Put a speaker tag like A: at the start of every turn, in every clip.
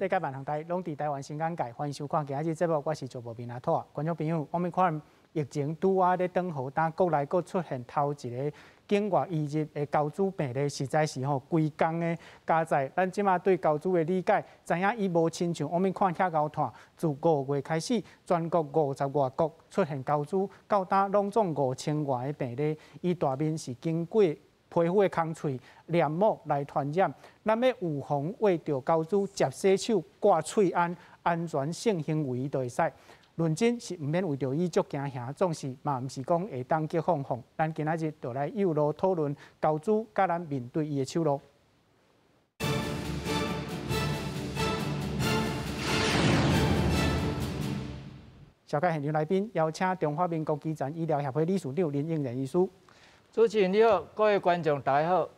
A: 世界万行台，拢伫台湾新眼界，欢迎收看今日节目，我是主播明阿拓。观众朋友，我们看疫情拄啊咧转好，但国内佫出现头一个境外移入的高主病例，实在是规工的加载。咱即马对高主的理解，知影伊无亲像我们看遐高团，自5月开始，全国50外国出现高主，到达拢总5000外的病例，伊大面是经过皮肤的空喙、黏膜来传染。咱要预防为着高主接洗手、挂喙安全性行为就会使。论真是毋免为着伊足惊吓，总是嘛毋是讲会当吉放放。咱今仔日就来有路讨论高主甲咱面对伊的手路。小介现场来宾邀请中华民国基层医疗协会理事长林应仁医师。
B: 主持人你好，各位观众大家好。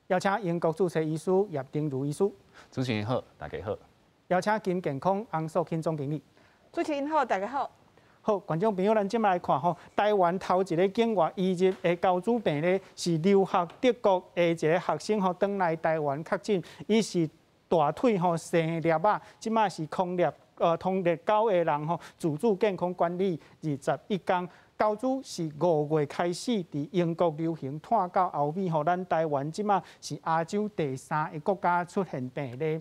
A: 邀请英国注册医师叶丁如医师。
C: 主持人好，大家好。
A: 邀请金健康洪素卿总经理。
D: 主持人好，大家好。
A: 好，观众朋友，咱即摆来看吼，台湾头一个境外移入的高主病例是留学德国的一个学生吼，转来台湾确诊，伊是大腿吼生裂啊，即摆是通裂9个人吼，自主健康管理21天。高主是5月开始伫英国流行，拖到后面吼，咱台湾即摆是亚洲第3个国家出现病例。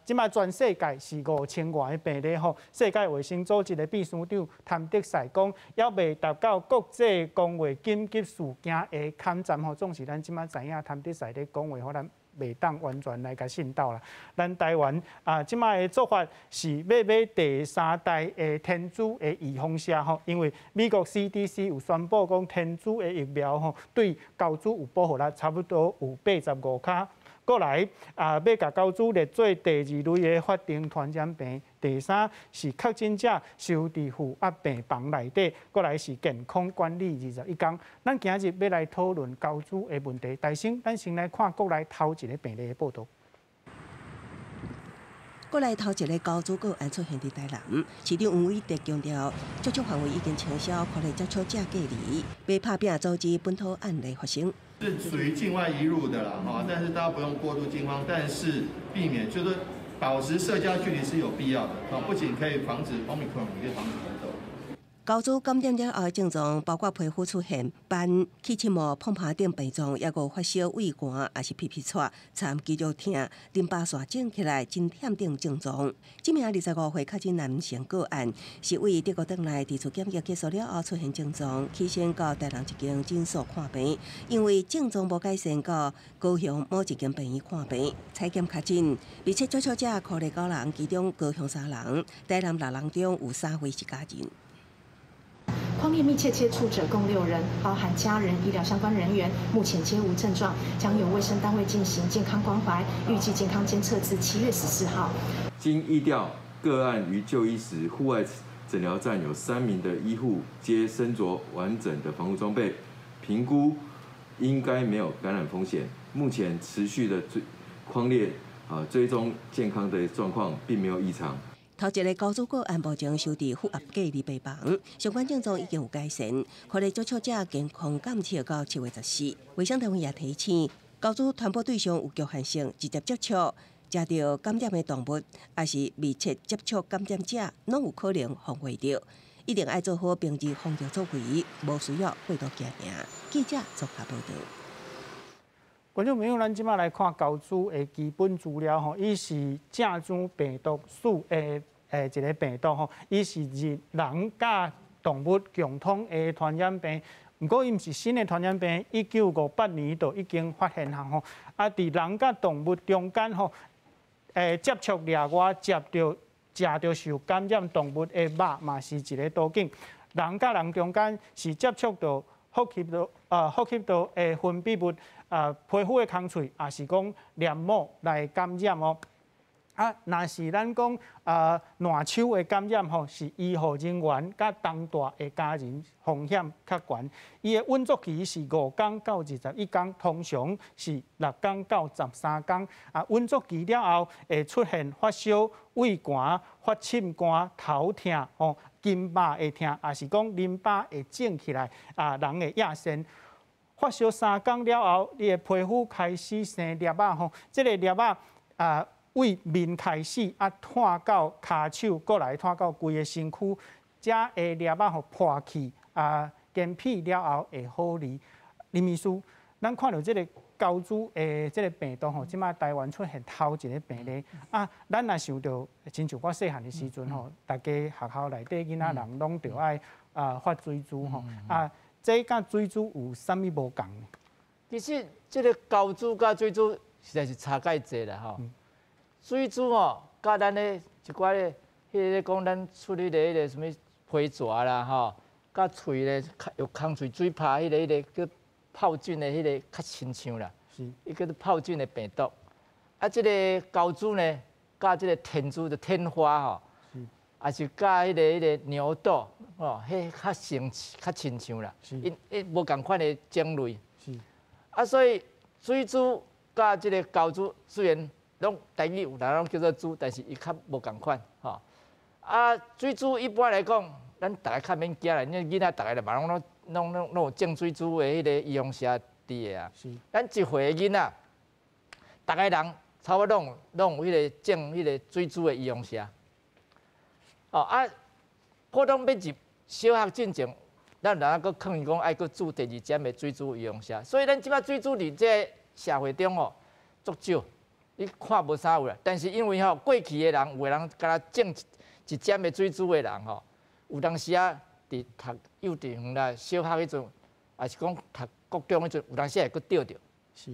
A: 即摆全世界是5000外的病例吼。世界卫生组织的秘书长谭德赛讲，还未达到国际公卫紧急事件的勘站吼。总是咱即摆知影谭德赛咧讲话，可能袂当完全来甲信道啦。咱台湾即摆的做法是要买第3代的天主的预防车吼，因为美国 CDC 有宣布讲天主的疫苗吼对高主有保护力，差不多有85卡。过来要甲高主列做第2类的法定传染病。第3是确诊者收伫负压病房内底，过来是健康管理21天。咱今日要来讨论高主的问题。大先，咱先来看国内头一个病例的报道。
E: 国内头一个高主个案出现伫台南，市长黄伟德强调，接触范围已经清晰，可能接触者隔离，要拍拼阻止本土案例发生。
F: 是属于境外移入的啦，哈，但是大家不用过度惊慌，但是避免就是保持社交距离是有必要的，啊，不仅可以防止 Omicron， 也可以防止猴痘。
E: 高主感染了后的症状包括皮肤出现斑、气切膜、碰拍等病状，也有发烧、畏寒，也是皮皮喘、惨肌肉痛、淋巴腺肿起来、真忝等症状。这名25岁确诊男性个案是为德国转来，伫厝检疫结束了后出现症状，起先到台南一间诊所看病，因为症状无改善，到高雄某一间病院看病，采检确诊，而且接触者可能9人，其中高雄3人，台南6人中有3位是家人。
G: 匡列密切接触者共6人，包含家人、医疗相关人员，目前皆无症状，将由卫生单位进行健康关怀，预计健康监测至7月14号。
H: 经疫调，个案于就医时户外诊疗站有3名的医护皆身着完整的防护装备，评估应该没有感染风险。目前持续的匡列追踪健康的状况，并没有异常。
E: 头一个高主个案目前收伫负压隔离病房，相关症状已经有改善，可能接触者健康监测到7月14。卫生单位也提醒，高主传播对象有局限性，直接接触、食到感染的动物，也是密切接触感染者，拢有可能防卫到。一定要做好平日防疫作为，无需要过度惊吓。记者综合报道。
A: 观众朋友，咱即马来看高主的基本资料吼，伊是正宗病毒属的一个病毒吼，伊是人甲动物共通的传染病。不过，伊毋是新的传染病，1958年就已经发现吼，伫人甲动物中间吼，接触掠外食到受感染动物的肉嘛是一个途径。人甲人中间是接触到呼吸道的分泌物。皮肤的空喙，也是讲黏膜来感染哦。若是咱讲烂手的感染吼，是医护人员甲当大的家人风险较悬。伊的稳足期是5天到21天，通常是6天到13天。稳足期了后，会出现发烧、畏寒、发沁寒、头痛哦，筋肉会痛，也是讲淋巴会肿起来，人会亚线。发烧3天了后，你的皮肤开始生裂吼，这个裂为面开始探到骹手，过来探到规个身躯，才会粒仔互破去间皮了后会好哩。林秘书，咱看到这个高猪的这个病毒吼，即马台湾出现头一个病例咱若想到，亲像我细汉的时阵吼，大家学校内底囡仔人拢着爱发水珠吼这甲水珠有啥物无共呢？
B: 其实这个高猪甲水珠实在是差介济啦吼。水珠吼，甲咱的一寡咧，迄个讲咱处理的迄个什么皮蛇啦吼，甲喙咧用空喙水拍迄个叫疱疹的迄个较亲像啦，伊叫做疱疹的病毒。这个高猪呢，甲这个天珠的天花吼，也是甲迄个牛肚吼，迄较亲像啦，因无共款的种类。所以水珠甲这个高猪虽然拢台语有人拢叫做猪，但是伊较无共款吼。水珠一般来讲，咱大家较免惊啦，因为囡仔大家就嘛拢有种水珠的迄个医用车伫个啊。咱一岁的囡仔，大家人差不多拢有迄个种迄个水珠的医用车。普通要入小学进前，咱人佫劝伊讲爱佫注第二针的水珠医用车，所以咱即摆水珠伫这社会中吼足少，你看无啥有啦。但是因为吼过去的人，有的人敢若种一针的水珠的人吼，有当时伫读幼稚园啦、小学迄阵，也是讲读国中迄阵，有当时会佫钓着。
A: 是。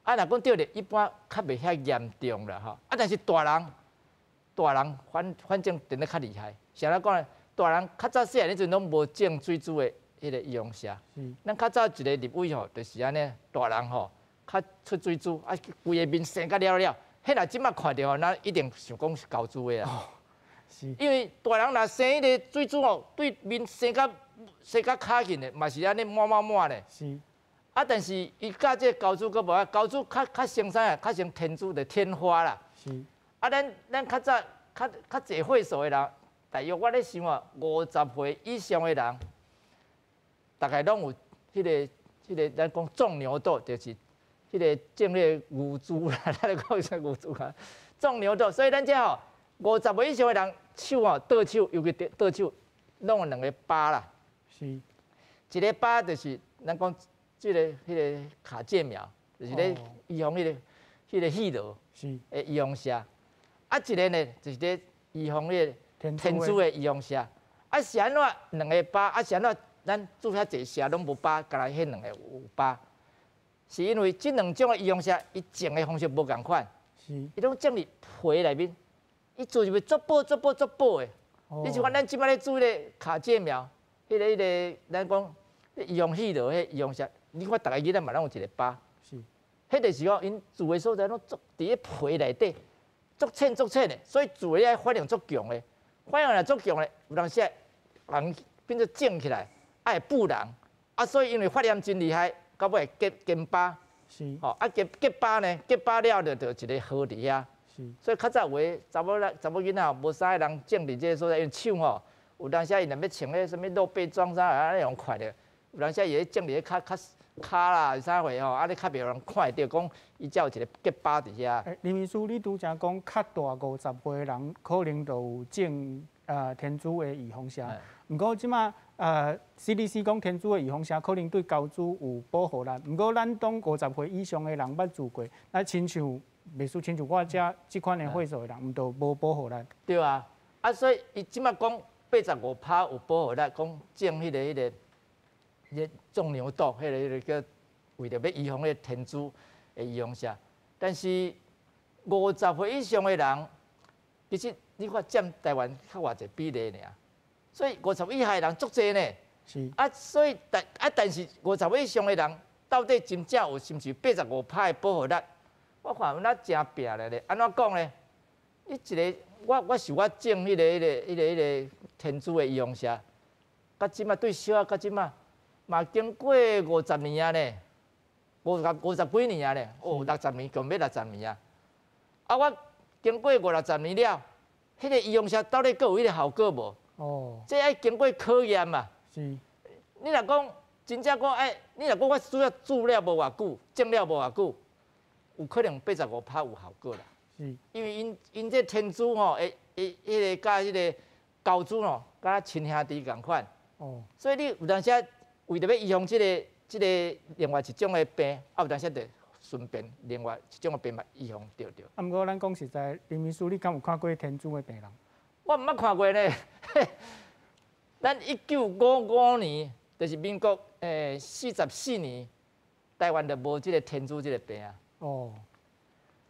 B: 若讲钓着，一般较袂遐严重啦吼。但是大人反正真咧较厉害。像咱讲咧，大人较早细汉迄阵拢无种水珠的迄个医用车。咱较早一个立委吼，就是安尼，大人吼较出水珠，规个面生甲了，迄若即马看着吼，咱一定想讲是高猪的啦。因为大人若生迄个水珠吼，对面生甲骹紧的，嘛是安尼满的。
A: 是。
B: 但是伊甲这高猪佫无啊，高猪较生啥啊？较像天珠的天花啦。
A: 是。
B: 咱较早较侪岁数的人，大约我咧想啊，50岁以上的人，大概拢有迄个咱讲种牛肚，就是迄个种迄个牛猪啦，咱咧讲啥牛猪啊，种牛肚。所以咱这吼50岁以上的人手吼倒手，尤其倒手，拢有2个疤啦。
A: 是。
B: 一个疤就是咱讲迄个卡介苗，就是咧预防迄个细螺的预防射。一个呢就是咧预防迄个天珠的预防射。是安怎2个疤？是安怎咱注遐济射拢无疤，干来迄2个有疤？是因为这2种的预防射，伊种的方式无共款。伊拢种伫皮内面，伊做入去足薄的。你像咱即摆咧注迄个卡介苗，迄个咱讲预防细螺迄预防射。你看，大家囡仔嘛，拢有一个疤，迄个时候因住的所在拢足伫咧皮内底，足浅的，所以住的反应足强的，反应若足强的，有当时人变做肿起来，爱补人，所以因为发炎真厉害，到尾结疤，结疤呢，结疤了就一个核伫遐，所以较早有诶查某囡仔无啥个人种伫这个所在，因手吼，有当时因若要穿迄什么露背装啥，安尼用快着，有当时伊咧种伫咧骹啦，啥货吼，你较袂有人看会到，讲伊才有一个结疤伫遐。
A: 林秘书，你拄则讲较大50岁的人，可能就有种天珠的预防射。毋过即马CDC 讲天珠的预防射可能对高猪有保护力。毋过咱当50岁以上的人捌做过，亲像秘书亲像我即款的岁数的人，毋就无保护力。
B: 对啊，所以伊即马讲85%有保护力，讲种迄个。种牛肚，迄个叫为着要预防迄个天珠的预防射，但是50岁以上的人，其实你看占台湾较偌济比例尔，所以50岁以下的人足济呢。
A: 是。
B: 所以但是50岁以上的人，到底真正有是毋是85%的保护力？我看咱真拼咧，安怎讲呢？伊一个我是我种迄个天珠的预防射，甲即马对小甲即马。嘛经过50年啊呢，50几年啊呢，60年，共要60年啊。我经过50年了，迄个医防射到底佫有迄个效果无？这爱经过考验嘛。
A: 是。
B: 你若讲真正讲你若讲我主要住了无偌久，种了无偌久，有可能85%有效果啦。因为因这天珠吼，迄个甲迄个高珠吼，甲亲兄弟共款。哦。所以你有当时为着要预防即个另外一种的病，有当时得顺便另外一种的病嘛预防着。
A: 啊，毋过咱讲实在，林秘书，你敢有看过天珠的病人？
B: 我毋捌看过呢。咱1955年，就是民国44年，台湾就无即个天珠即个病啊。哦。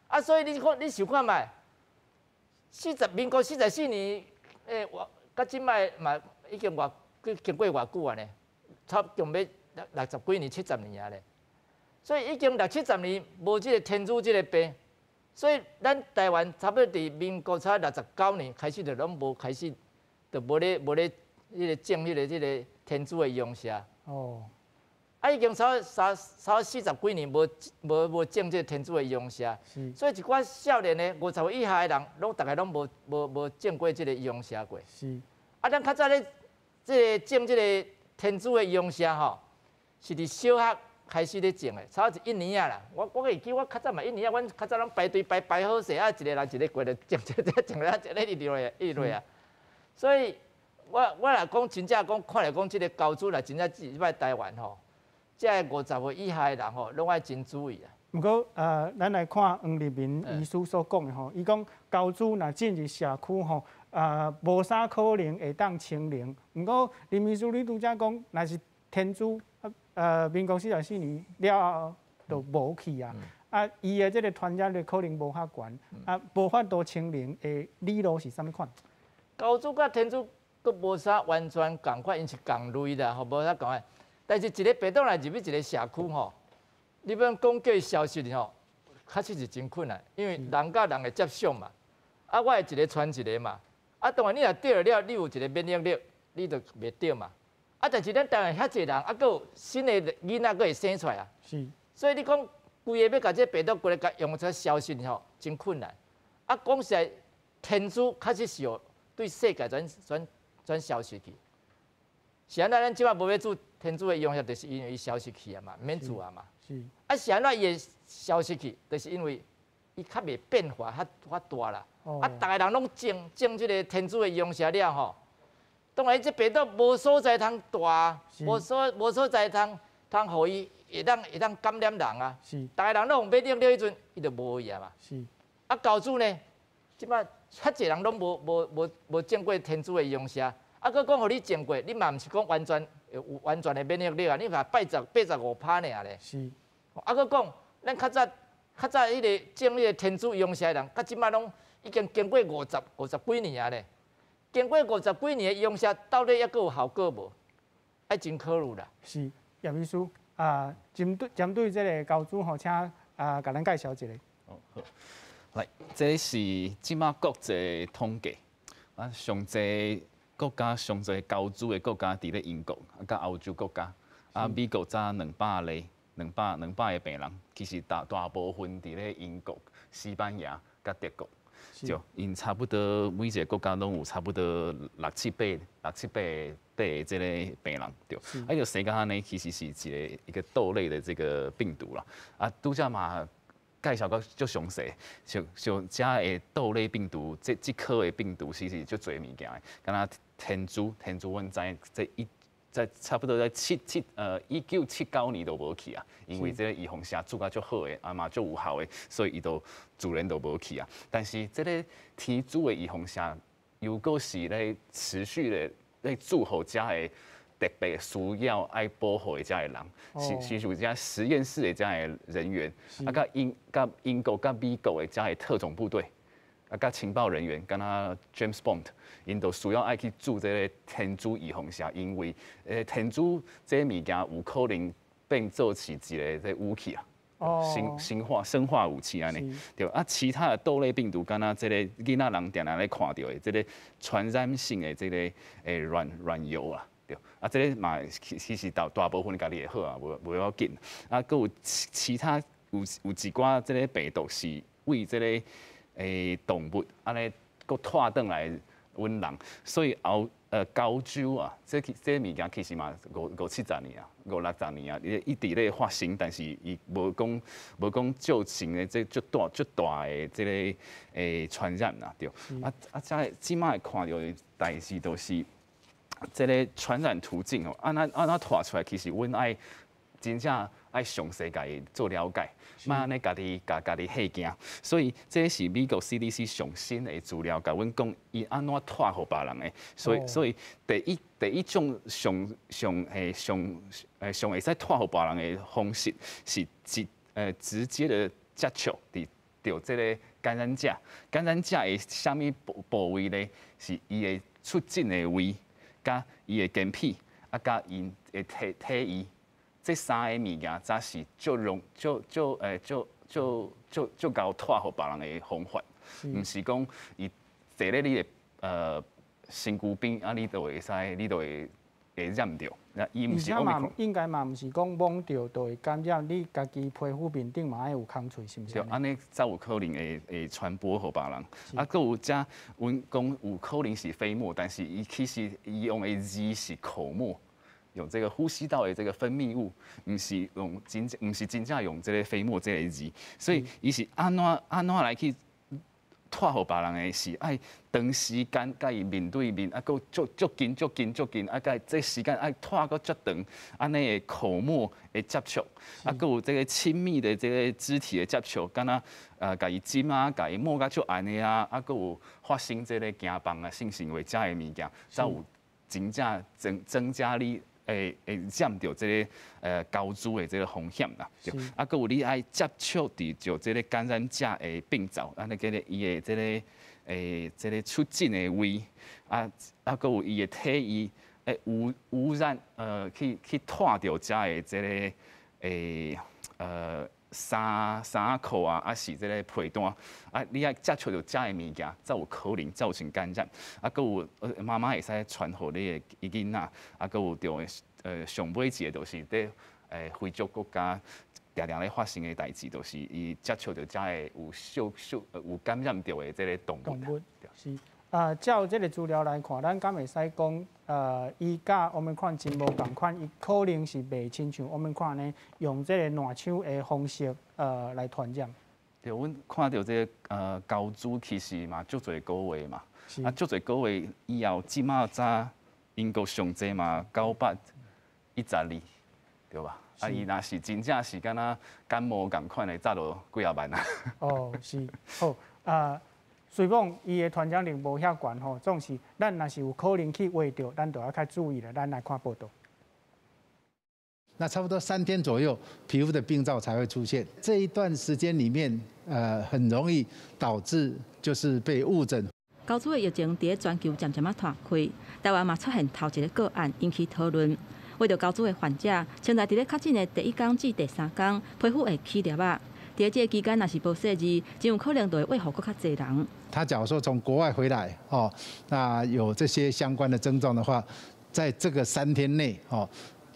B: 啊，所以你看，你想看觅，民国44年，到即摆嘛已经经过偌久啊呢？差不多要60几年、70年啊咧。所以已经60-70年无即个天珠即个病，所以咱台湾差不多伫民国69年开始就拢无开始，就无咧迄个种迄个天珠的用社。哦。啊，已经差40几年无种这天珠的用社，所以一寡少年的50岁以下的人，大概拢无种过这个用社过。是。啊，咱较早咧，这个种这个天珠的用社吼，是伫小学开始咧种的，差不多1年啊啦。我会记，我较早嘛1年啊，阮较早拢排队排好势啊，一个人一个过来种了，一直落啊。所以我来讲，真正讲看来讲，这个高珠啦，真正即摆台湾吼。即个50岁以下的人吼，拢爱真注意啊。
A: 不过咱来看黄立民医师所讲的吼，伊讲高珠若进入社区吼，无啥可能会当清零。不过林秘书你拄则讲，若是天珠民国44年了后就无去啊。啊，伊的这个传染率可能无遐悬，啊，无法度清零的理路是啥物款？
B: 高珠甲天珠佫无啥完全共款，因是共类的吼，无啥共款。但是一个病毒来入去一个社区吼，你要讲叫伊消失吼，确实是真困难，因为人甲人的接触嘛，啊，我会一个传一个嘛，啊，当然你若得了，你有一个免疫力，你就袂得嘛，啊，但是咱台湾遐济人，啊，佫有新的囡仔佫会生出来啊，是，所以你讲规个要甲这病毒规个用出来消失吼，真困难，啊，讲实在，天珠确实是有对世界转消失去。是安怎咱即摆无要做天珠的用药，就是因为伊消失去啊嘛，免做啊嘛。是。啊，是安怎伊会消失去，就是因为伊较袂变化较大啦。哦。啊，逐个人拢种即个天珠的用药了吼，当然这病毒无所在通大，无所在通互伊会当感染人啊。是。逐个人拢用免疫力迄阵，伊就无去啊嘛。是。啊，高珠呢，即摆遐济人拢无种过天珠的用药。啊，佮讲，互你种过，你嘛毋是讲完全的免疫力啊，你嘛85%尔咧。是。啊，佮讲，咱较早迄个种迄个天珠用下人，到即摆拢已经经过50几年啊咧。经过50几年的用下，到底抑佫有效果无？爱真考虑啦。
A: 是，叶秘书针对这个高珠吼，请甲咱介绍一下。
C: 哦，好。来，这是即摆国际统计啊，上济。国家上侪高珠的国家伫咧英国，啊，甲欧洲国家，啊，美国早200例，200个病人，其实大部分伫咧英国、西班牙甲德国，就因差不多每一个国家拢有差不多6-7倍的这个病人，对。啊，就生甲呢，其实是一个豆类的这个病毒啦，啊，拄则嘛。介绍到足详细，像遮的豆类病毒，这科的病毒其实足侪物件的，敢若天珠，阮知在差不多在1979年都无去啊，因为这个预防性做甲足好的，啊嘛足有效的，所以伊都自然都无去啊。但是这个天珠的预防性，如果是咧持续的咧做好遮的。特别需要爱保护的遮个人，是有遮实验室的遮个人员，啊，甲英国、甲美国的遮个特种部队，啊，甲情报人员，敢若 James Bond， 因都需要爱去做这个天珠预防下，因为天珠这物件有可能变做是一个这武器啊。生化武器安尼，对啊，其他的豆类病毒，敢若这个囡仔人定定咧看到的，这个传染性的这个软疣啊。对，啊，这个嘛，其实大部分家己会好啊，无要紧。啊，佮有其他有一寡这个病毒是为这个动物安尼佮拖转来阮人，所以高州啊，这物件其实嘛5、70年啊，5、60年啊，伊直咧发生，但是伊无讲造成的这足大的这个传染啊，对。再即摆会看到的代志都是这个传染途径哦，安怎拖出来，其实阮爱真正爱详细家己做了解，莫安尼家己吓惊。所以这是美国 CDC 上新的资料，甲阮讲伊安怎拖互别人的。所以第一种上会使拖互别人的方式是直接的接触到这个感染者。感染者的啥物部位呢？是伊的出诊的位，甲伊的间皮，甲因的体液。这3个物件，才是最高拖互别人的方法，毋是讲伊坐咧你的身躯边，你就会染着。那伊毋是奥密克戎，
A: 应该嘛毋是讲摸着就会感染，你家己皮肤面顶嘛爱有空喙，是毋是？
C: 对，安尼才有可能会传播互别人。佫有遮，阮讲有可能是飞沫，但是伊其实伊用的字是口沫。用这个呼吸道的这个分泌物，毋是真正用这个飞沫这个字，所以伊是安怎来去拖互别人的是爱长时间甲伊面对面，佫足近，甲这时间爱拖佫足长，安尼的口沫的接触，佫有这个亲密的这个肢体的接触，敢若甲伊จิ้啊，甲伊摸甲足暗的啊，佫有发生这个惊房啊、性行为这的物件，才有真正增加你。会染到这个高株的这个风险啦，佫有你爱接触到这个感染者的病灶，尼叫做伊的这个出诊的位，佫有伊的体液污染，去拖到遮的这个衫裤啊，是这个被单你爱接触到遮的物件，才有可能造成感染。佫有妈妈会使传互你的囡仔，佫有着上尾一个就是伫非洲国家常常咧发生的代志，就是伊接触到遮的有感染到的这个动物。
A: 是照这个资料来看，咱敢会使讲伊甲我们看真无共款，伊可能是袂亲像我们看呢，用这个烂手的方式来传染。
C: 对，阮看到这个高株其实嘛足侪个月嘛，足侪个月以后，即马早英国上济嘛912，对吧？伊若是真正是敢若感冒共款的，早就几啊万啊。哦，
A: 是好虽讲伊的传染力无遐悬吼，总是咱若是有可能去画着，咱就要较注意了。咱来看报道。
I: 那差不多3天左右，皮肤的病灶才会出现。这一段时间里面，很容易导致就是被误诊。
J: 高株的疫情伫全球渐渐啊拓开，台湾嘛出现头一个个案引起讨论。为着高株的患者，现在伫咧确诊的第1天至第3天，皮肤会起粒啊。在这个期间，若是无细致，真有可能就会危害更较侪人。
I: 他假如说从国外回来，那有这些相关的症状的话，在这个3天内，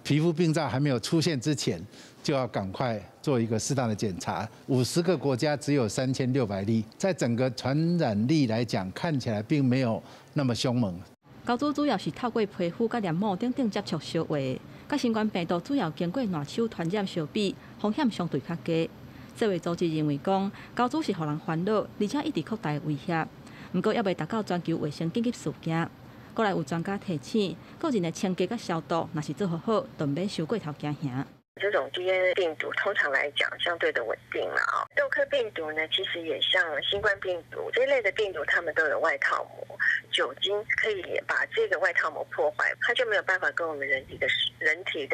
I: 皮肤病灶还没有出现之前，就要赶快做一个适当的检查。50个国家只有3600例，在整个传染力来讲，看起来并没有那么凶猛。
J: 高株主要是透过皮肤甲黏膜等接触相会，甲新冠病毒主要经过烂手传染相比，风险相对较低。世卫组织认为讲，高株是互人烦恼，而且一直扩大威胁。不过，还未达到全球卫生紧急事件。过来有专家提醒，个人的清洁甲消毒，若是做好，就免受过头惊吓。
K: 这种 DNA 病毒通常来讲相对的稳定了啊。豆科病毒呢，其实也像新冠病毒这一类的病毒，它们都有外套膜，酒精可以把这个外套膜破坏，它就没有办法跟我们人体的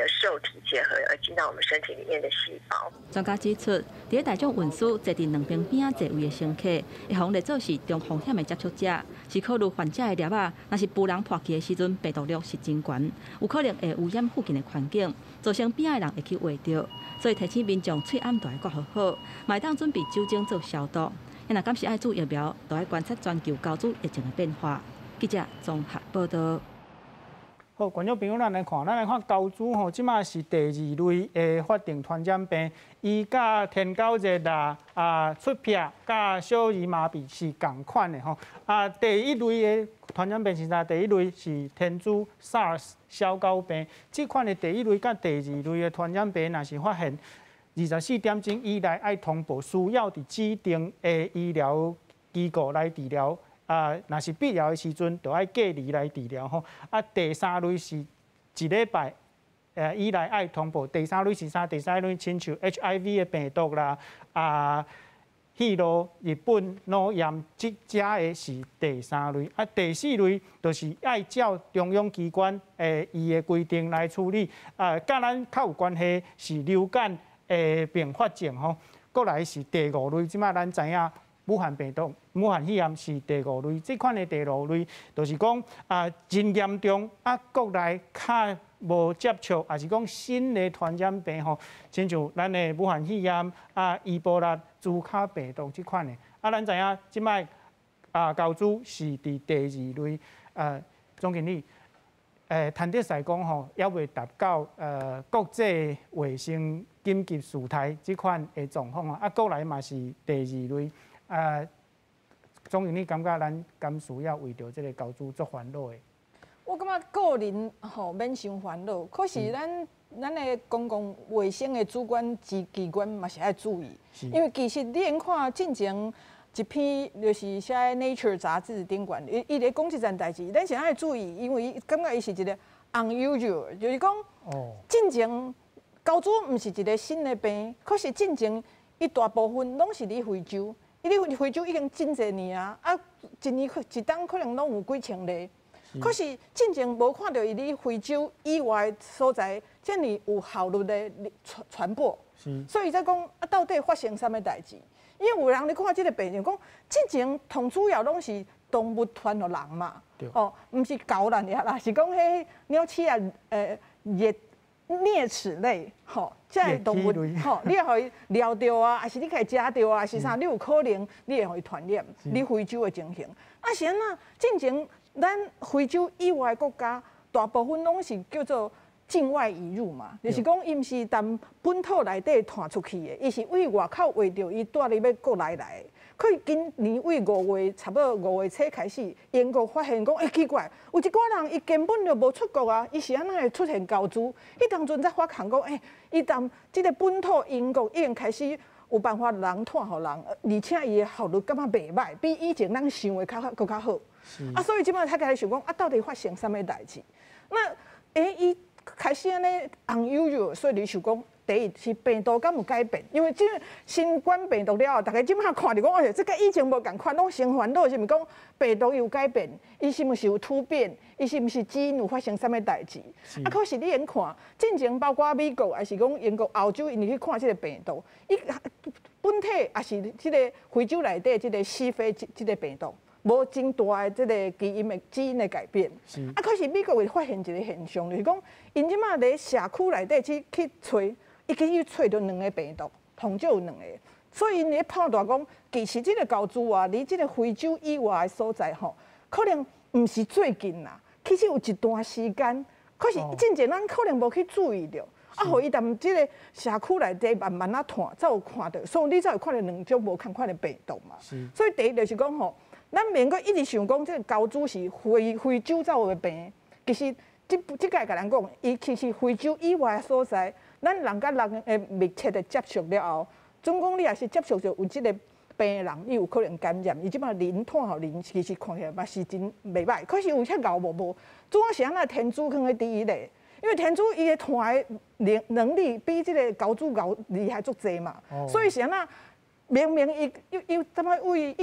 K: 受体结合，而进到我们身体里面的细胞。
J: 专家指出，在大众运输坐伫两边边啊座位的乘客，会防列做是中风险的接触者，是考虑患者的粒啊，若是不人破气的时阵，病毒量是真悬，有可能会污染附近的环境，造成边的人会去闻到。所以提醒民众喙暗都要刮好，麦当准备酒精做消毒。若敢是爱注疫苗，都要观察全球高株疫情的变化。记者综合报道。
A: 好，观众朋友，咱来看高主吼，即马是第2类的法定传染病，伊甲天狗热啦、出血、甲小儿麻痹是共款的吼。第1类的传染病是啥？第1类是天珠 SARS 小狗病，即款的第1类甲第2类的传染病，若是发现24点钟以内，爱通报需要伫指定的医疗机构来治疗。若是必要的时阵，就爱隔离来治疗吼。第3类是1礼拜以内爱通报。第3类是啥？第3类亲像 HIV 的病毒啦、气路、日本脑炎即只的是第3类。第4类就是爱照中央机关伊的规定来处理。甲咱较有关系是流感的并发症吼。过来是第5类，即马咱知影。武汉病毒、武汉肺炎是第5类，这款的第6类，就是讲真严重，国内较无接触，也是讲新的传染病吼，亲像咱的武汉肺炎、伊波拉、猪卡病毒这款的。咱知影即摆高主是伫第2类，总经理，坦白来讲吼，还未达到国际卫生紧急事态这款的状况国内嘛是第2类。总经理感觉咱敢需要为着这个高主做烦恼的？
D: 我感觉个人免伤烦恼，可是咱的公共卫生的主管机关嘛是爱注意，因为其实你用看进前一篇就是写《Nature》杂志顶管，伊咧讲即件代志，咱是爱注意，因为伊感觉伊是一个 unusual， 就是讲进前高主毋是一个新的病，可是进前伊大部分拢是伫非洲。你非洲已经真侪年啊，一年一冬可能拢有几千例。可是进前无看到伊伫非洲以外所在，遮尔有效率的传播。所以才讲到底发生啥物代志？因为有人咧看即个病，就讲进前同主要拢是动物传互人嘛，毋是狗人呀啦，是讲迄鸟鼠啊，啮齿类，这些动物，你会互伊撩到啊，还是你可以食到啊，还是啥？你有可能你会互伊传染。你非洲的情形，是安那？进前咱非洲以外国家，大部分拢是叫做境外移入嘛，就是讲伊毋是从本土内底传出去的，伊是为外口为着伊带入要国内来的。可以今年为5月，差不多5月初开始，英国发现讲，奇怪，有一寡人伊根本就无出国啊，伊是安那会出现高猪？伊当阵才发现讲，伊当即个本土英国已经开始有办法人传互人，而且伊的效率感觉袂歹，比以前咱想的更较好。所以即摆他开始想讲，到底发生啥物代志？那伊开始安尼unusual，所以你想讲。第一是病毒敢有改变，因为即个新冠病毒了后，大家即摆看着讲，这跟以前无共款，拢先烦恼是毋是讲病毒有改变，伊是毋是有突变，伊是毋是基因有发生啥物代志？可是你用看，进前包括美国，还是讲英国、欧洲，因去看即个病毒，伊本体也是即个非洲内底即个西非即个病毒。无真大的即个基因的改变，可是美国会发现一个现象，就是讲，因即马伫社区内底去找，伊去找到2个病毒，同就有2个，所以因咧判断讲，其实即个高猪啊，离即个非洲以外的所在吼，可能毋是最近啦，其实有一段时间，可是进前咱可能无去注意到，互伊踮即个社区内底慢慢探，才有看到，所以你才有看到2种无同款的病毒嘛。所以第一就是讲吼。咱免阁一直想讲，这个高猪是非洲才有的病，其实即届甲咱讲，伊其实非洲以外的所在，咱人甲人的密切的接触了后，总讲你也是接触着有即个病的人，伊有可能感染，伊即摆人探互人，其实看起来嘛是真袂歹，可是有遐牛无？主要是安那天主放喺第一类，因为天主伊的传的能力比即个高猪厉害足济嘛，所以是安那明明伊怎么为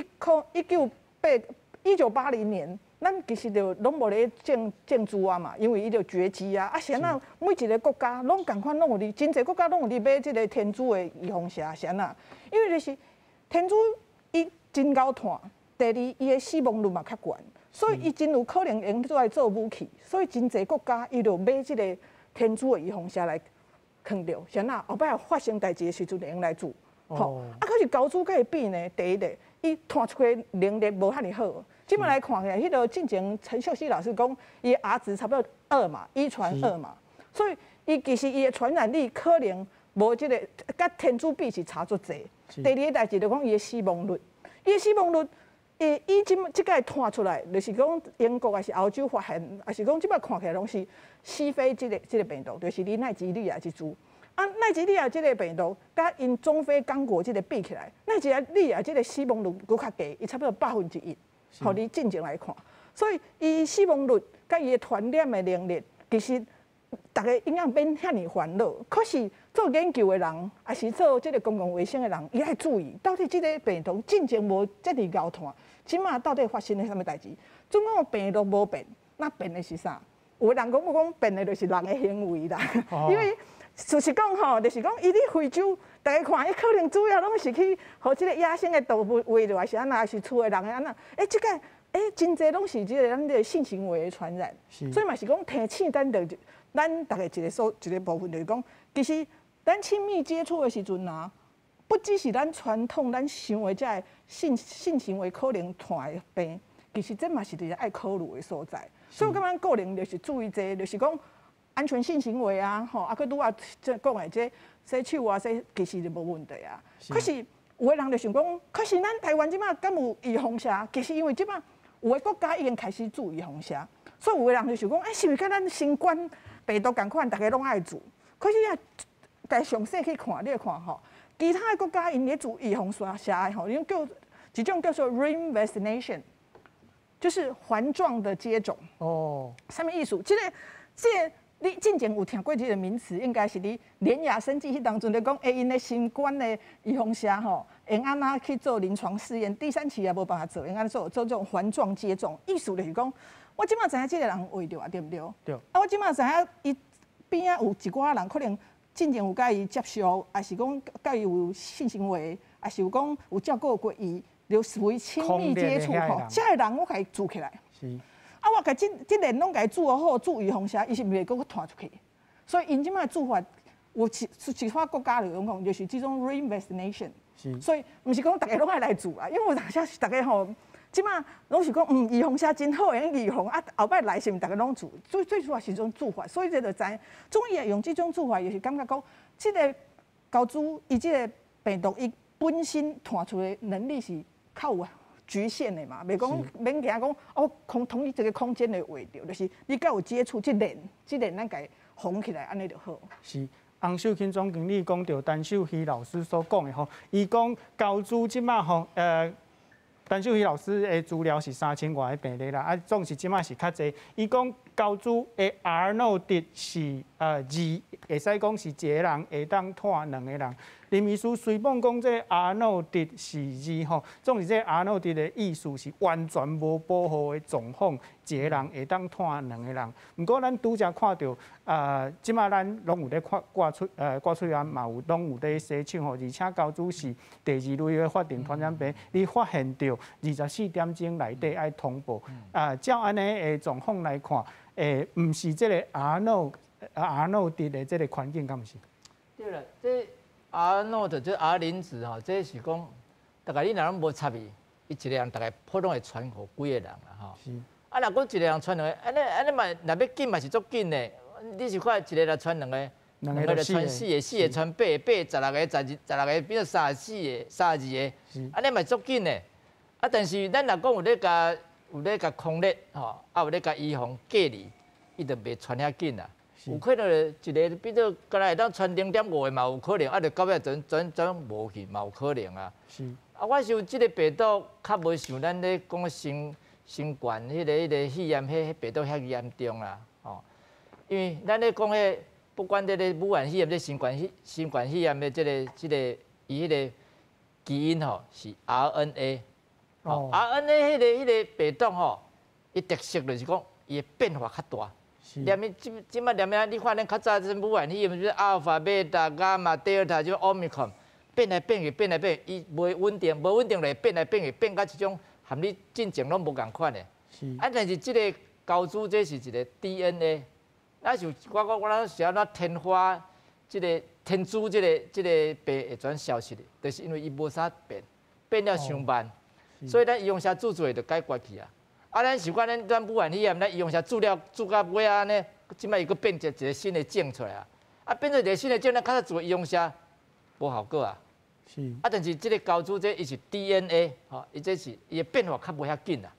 D: 1980年，咱其实就拢无咧种猪啊嘛，因为伊就绝迹啊。是安那每一个国家拢共款，拢有真侪国家拢有伫买即个天珠的预防车，是安那？因为就是天珠伊真够炭，第二伊的死亡率嘛较悬，所以伊真有可能用做来做武器。所以真侪国家伊就买即个天珠的预防车来放着，是安那？后摆发生代志的时阵用来做。可是高猪甲伊比呢，第一个。伊探出来能力无遐尼好，即摆来看起来，迄个进前陈秀熙老师讲，伊儿子差不多2嘛，遗传2嘛，所以伊其实伊的传染力可能无即个，甲天主比是差足济。第二个代志就讲伊的死亡率，伊即个探出来，就是讲英国还是欧洲发现，还是讲即摆看起来拢是西非即个病毒，就是离奈及利亚即株。啊，奈及利亚即个病毒，甲因中非刚果即个比起来，奈及利亚即个死亡率佫较低，伊差不多1%，互你进前来看。所以伊死亡率甲伊的传染的能力，其实大家应该免遐尼烦恼。可是做研究的人，还是做即个公共卫生的人，伊爱注意，到底即个病毒进前无遮尔高传，即马到底发生了啥物代志？总讲病毒无变，那变的是啥？有的人讲变的就是人的行为啦，因为。就是讲吼，就是讲，伊伫非洲，大家看，伊可能主要拢是去互即个野生的动物喂着，还是安那，还是厝的人的安那。即个真侪拢是即个咱的性行为的传染。所以嘛是讲提醒咱大家一个部分，就是讲，其实咱亲密接触的时阵啊，不只是咱传统咱想的这性行为可能传的病，其实这嘛是一个爱考虑的所在。所以我感觉个人就是注意这，就是讲。安全性行为啊，吼，啊，佮拄啊，即讲的这洗手啊，这其实就无问题啊。可是有的人就想讲，可是咱台湾即马敢有预防针？其实因为即马有的国家已经开始做预防针，所以有的人就想讲，是毋是甲咱新冠病毒共款，大家拢爱做？可是啊，家详细去看，你来看吼，其他的国家因咧做预防针吼，因叫一种叫做 ring vaccination， 就是环状的接种。哦，啥物意思？这你之前有听过这个名词，应该是你联雅生技迄当阵咧讲，因咧新冠的预防针吼，用安那去做临床试验，第3期也无办法做，用安做这种环状接种，意思就是讲，我即马知影这个人为着啊，对不对？对。啊，我即马知影伊边仔有一寡人可能之前有甲伊接触，还是讲甲伊有性行为，还是有讲有照顾过伊，就属于亲密接触吼，这个人我甲伊做起来。是。啊，我甲即连拢甲伊做好，做预防针，伊是毋是佫传出去？所以因即摆做法，有其他国家就讲，就是这种 ring vaccination。所以毋是讲大家拢爱来做啊，因为有当时大家吼，即摆拢是讲预防针真好，用预防啊，后摆来是毋大家拢做，最主要是种做法，所以这就知，总伊会用这种做法，就是感觉讲，即个高猪伊即个病毒伊本身传出的能力是较有局限的嘛，袂讲免惊讲哦，同一这个空间的位着，就是你甲有接触即链咱家封起来，安尼就好。是。洪秀卿总经理讲到陈秀熙老师所讲的吼，伊讲高猪即马吼，陈秀熙老师的资料是3000外个病例啦，啊，总是即马是较济。伊讲高猪的 R 0值是2，会使讲是一个人会当拖2个人。林医师虽讲讲这 R 0值是2吼，总是这 R 0值的意思是完全无保护的状况，一个人会当拖2个人。不过咱拄则看到即马咱拢有咧挂出来嘛，拢有咧洗手吼，而且高猪是第2类的法定传染病，你发现到24点钟内底爱通报。照安尼的状况来看，毋是这个 R 0值的这个环境，敢毋是？
B: 对了，这 R 0即 R 0值吼，这是讲大概你若拢无插伊，伊一个人大概普通会传互几个人啦吼。是。啊，若讲一个人传2个，安尼嘛，若要紧嘛是足紧的。你是看一个人传2个，2个就传4个，4个传8个，8个16个变做34个，32个，安尼嘛足紧的。啊，但是咱若讲有咧甲抗疫吼，啊有咧甲预防隔离，伊就袂传遐紧啦。有可能一个比如刚才会当传0.5个嘛有可能，啊，就到尾全无去嘛有可能啊。是。啊，我想即个病毒较无像咱咧讲新冠迄个肺炎迄病毒遐严重啦，吼。因为咱咧讲迄不管这个武汉肺炎、这新冠肺炎的这个伊迄个基因吼是 RNA， 哦 ，RNA 迄个病毒吼，伊特色就是讲伊的变化较大。连咪即摆连咪，你看咱较早这武汉肺炎，就是阿尔法、贝塔、伽马、德尔塔，就奥密克戎，变来变去，伊袂稳定来变来变去，变到一种含你进前拢无共款的。是。啊，但是即个高猪这是一个 DNA。那就我咱是安怎天花即个天珠即个病会转消失的，就是因为伊无啥变了伤慢，所以咱医用下做做就解决去啊。啊，啊，咱习惯咱武汉肺炎，咱医用下治疗治到尾啊呢，即摆又搁变一个新的症出来啊，啊变做一个新的症，咱较早做医用下无效果啊。
A: 是。
B: 啊，但是这个高猪这伊是 DNA， 吼，伊这是伊的变化较无遐紧啊。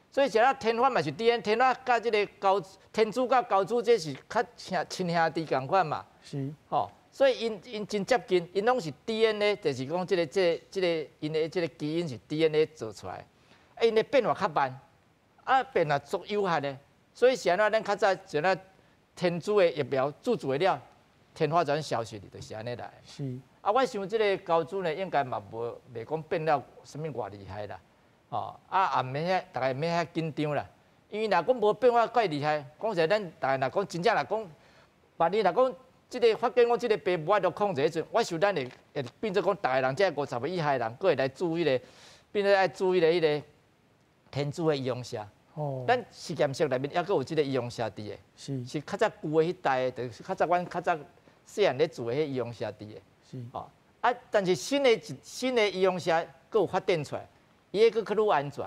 B: 所以像天花嘛是 DNA， 天花甲这个天珠甲高猪这是较亲兄弟共款嘛。
A: 是。
B: 吼，所以因真接近，因拢是 DNA， 就是讲这个因的这个基因是 DNA 做出来，啊因的变化较慢。啊，变啊足有限的，所以是安怎咱较早像咱天珠的疫苗注的了，天花全消失哩，就是安尼来。
A: 是。
B: 啊，我想即个高猪呢，应该嘛袂讲变了什么偌厉害啦，哦，啊也免遐，大家免遐紧张啦，因为若讲无变化怪厉害，讲实在咱大家若讲真正若讲，万一若讲即个发现讲即个病无法度控制迄阵，我想咱会变做讲，大家人即个50岁以下的人，佫会来注意咧，变做爱注意咧迄个天珠的医用社。哦，咱实验室内面还佫有即个医用社伫的，是较早旧的迄代的，就是较早阮较早细汉咧住的迄医用社伫的。是。哦，啊，但是新的医用社佫有发展出来，伊个佫较愈安全，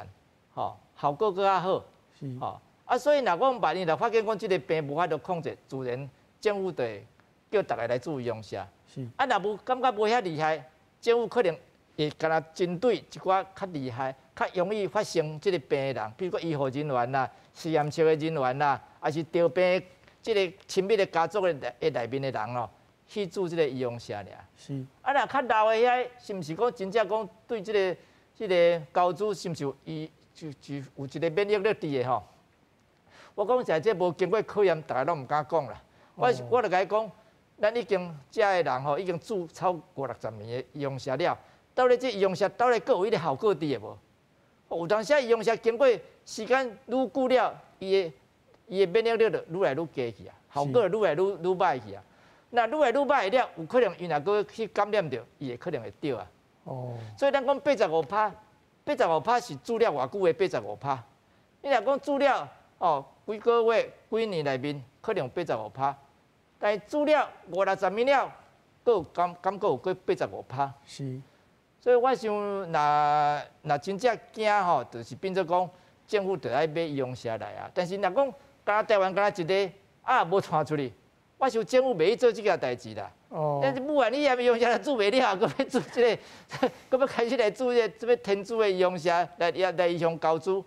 B: 吼，效果佫较好。是。哦，啊，所以若讲万一若发现讲即个病无法度控制，自然政府就会叫大家来注意医用社。是。啊，若无感觉无遐厉害，政府可能会干那针对一寡较厉害。较容易发生即个病的人，比如讲医护人员啦、实验室的人员啦，还是得病即个亲密的家族的内面的人哦，去住即个医用社尔。是。啊，若较老的遐，是毋是讲真正讲对即个高猪是毋是有有一个免疫力伫的吼？我讲实在这无经过考验，大家拢毋敢讲啦。我就甲伊讲，咱已经遮的人吼，已经住超过60年的医用社了，到底这医用社到底佫有迄个效果伫的无？有当时医用社经过时间愈久了，伊的免疫力就愈来愈低去啊，效果愈来愈歹去啊。那愈来愈歹了，有可能伊若搁去感染着，伊会可能会着啊。哦。所以咱讲85%是住了偌久的85%。你若讲住了哦，几个月、几年内面可能有85%，但是住了50-60年了，佫有感觉有过85%。是。所以我想，若真正惊吼，就是变做讲政府就爱买医用社来啊。但是若讲敢台湾敢一个啊无传出去，我想政府袂去做这件代志啦。哦。但是武汉肺炎医用社做袂了，佫要做这个，佫要开始来做这个天珠的医用社来影响高猪。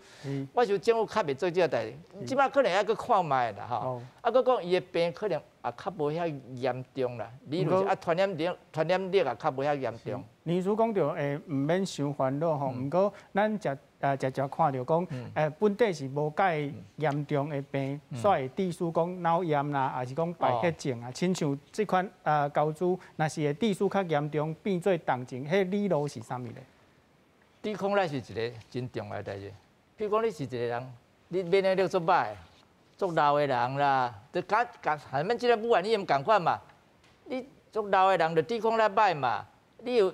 B: 我想政府较袂做这件代志，即摆可能还佫看卖啦吼。啊，佫讲伊的病可能也较无遐严重啦，理论是啊传染力也较无遐严重。
A: 例如讲着毋免伤烦恼吼，毋过咱常看着讲本地是无介严重的病，煞会致使讲脑炎啦，还是讲败血症啊，亲像即款高猪，若是会致使较严重，变做重症，迄理路是啥物咧？
B: 抵抗力是一个真重要的代志。譬如讲你是一个人，你免疫力足歹，足老的人啦，就甲下面即个武汉肺炎共款嘛，你足老的人就抵抗力歹嘛，你有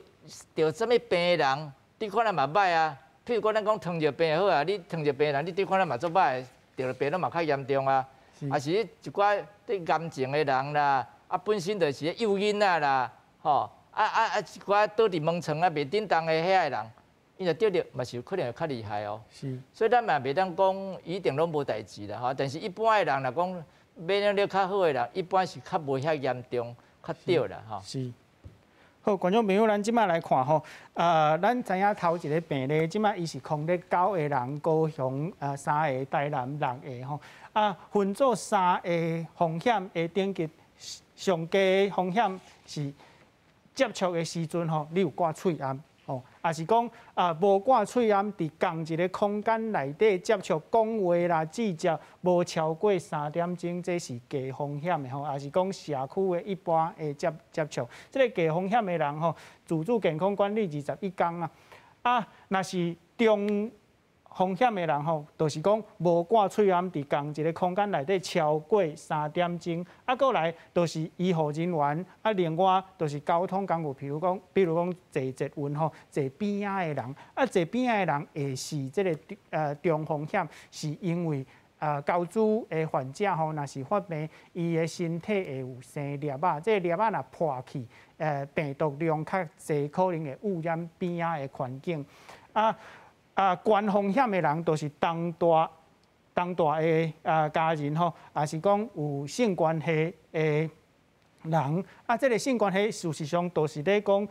B: 得什物病的人，抵抗力嘛歹啊。譬如讲咱讲糖尿病好啊，你糖尿病人你抵抗力嘛足歹，得了病都嘛较严重啊。啊是一寡对癌症的人啦，啊本身就是幼囡仔啦，吼一寡倒伫门床啊袂振动的遐人，伊若得嘛是有可能会较厉害哦。是。所以咱嘛袂当讲一定拢无代志啦，吼。但是一般的人若讲免疫力较好的人，一般是较无遐严重，较对啦，吼。是。
A: 好，观众朋友，咱即摆来看吼，咱知影头一个病例，即摆伊是控制9个人，高雄3个，台南6个吼，分做3个风险的等级，上低风险是接触的时阵吼，你有挂喙炎。哦，也是讲无挂喙炎，伫同一个空间内底接触讲话啦、指甲无超过3点钟，这是低风险的吼。也是讲社区的一般的接触，这个低风险的人吼，自主健康管理21天啊。若是中风险的人吼，就是讲无挂喙炎，伫同一个空间内底超过3点钟，过来就是医护人员，另外就是交通工具，比如讲坐捷运吼，坐边仔的人，坐边仔的人会是这个中风险，是因为高猪的患者吼，若是发病，伊的身体会有生粒仔，这粒仔若破去，病毒量较侪，可能会污染边仔的环境高风险的人，就是重大重大的家人吼，也是讲有性关系的人，这个性关系事实上都是咧讲